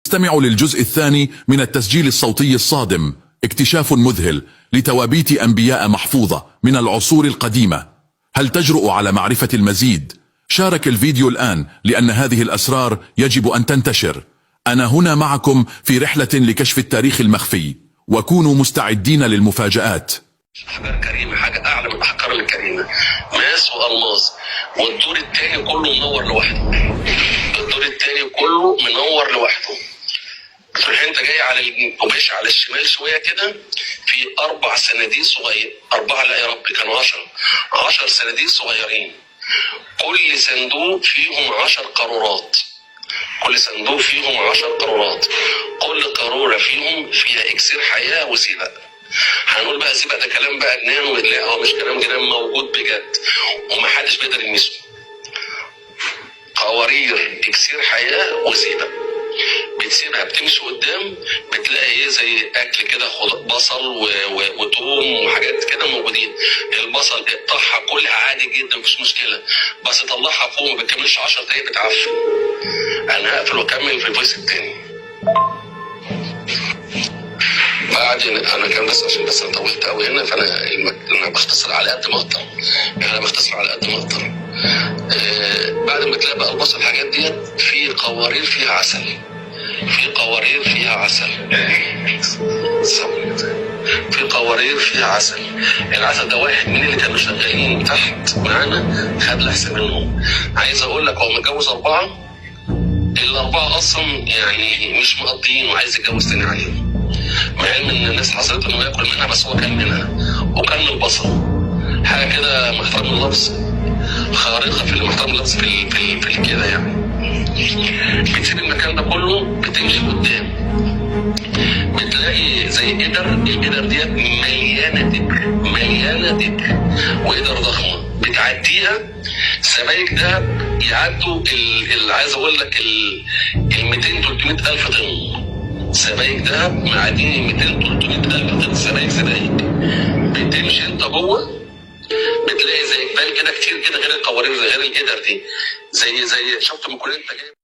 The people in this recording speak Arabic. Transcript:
استمعوا للجزء الثاني من التسجيل الصوتي الصادم، اكتشاف مذهل لتوابيت أنبياء محفوظة من العصور القديمة. هل تجرؤ على معرفة المزيد؟ شارك الفيديو الآن لأن هذه الأسرار يجب أن تنتشر. أنا هنا معكم في رحلة لكشف التاريخ المخفي، وكونوا مستعدين للمفاجآت. أحجار كريمة، حاجة أعلى من الأحجار الكريمة، ماس وألماس، والدور التاني كله منور لوحده. الدور التاني كله منور لوحده. تروح أنت جاي على القماش على الشمال شوية كده، في 4 صناديق صغير، 4 لا يا رب كانوا 10 صناديق صغيرين. كل صندوق فيهم 10 قارورات. كل صندوق فيهم 10 قارورات. كل قارورة فيهم فيها إكسير حياة وسبق. هنقول بقى سيبك ده كلام بقى جنان، ولا هو مش كلام جنان، موجود بجد ومحدش بيقدر يلمسه. قوارير اكسير حياه وسيبك، بتسيبها بتمشي قدام بتلاقي ايه زي اكل كده، بصل وتوم وحاجات كده موجودين. البصل اقطعها كلها عادي جدا مفيش مشكله، بس طلعها فوق ما بتكملش 10 دقايق بتعفن. انا هقفل واكمل في الفويس التاني. بعدين انا كان بس عشان بس انا طولت قوي هنا، فانا بختصر على قد ما اقدر. انا بختصر على قد ما اقدر. بعد ما تلاقي بقى البصل الحاجات ديت، في قوارير فيها عسل. في قوارير فيها عسل. في قوارير فيها عسل. العسل ده واحد من اللي كانوا شغالين تحت معانا خد لحسن منهم. عايز اقول لك هو متجوز 4، ال4 اصلا يعني مش مقضيين وعايز يتجوز تاني عليهم. مع علم ان الناس حصلت انه ياكل منها، بس هو كان منها وكان من البصل. حاجه كده محترم اللفظ، خارقه في المحترم اللفظ في كده يعني. بتسيب المكان ده كله بتمشي قدام، بتلاقي زي القدر ديت مليانه دبر، مليانه دبر وقدر ضخمه. بتعديها سبايك دهب يعدوا اللي عايز اقول لك ال 200 300 الف طن. سبايك دهب معدين 200 300 الف طن سبايك. بتمشي انت جوه بتلاقي زي جبال كده كتير كده، غير القوارير غير القدر دي، زي شفت ما كنت انت جايب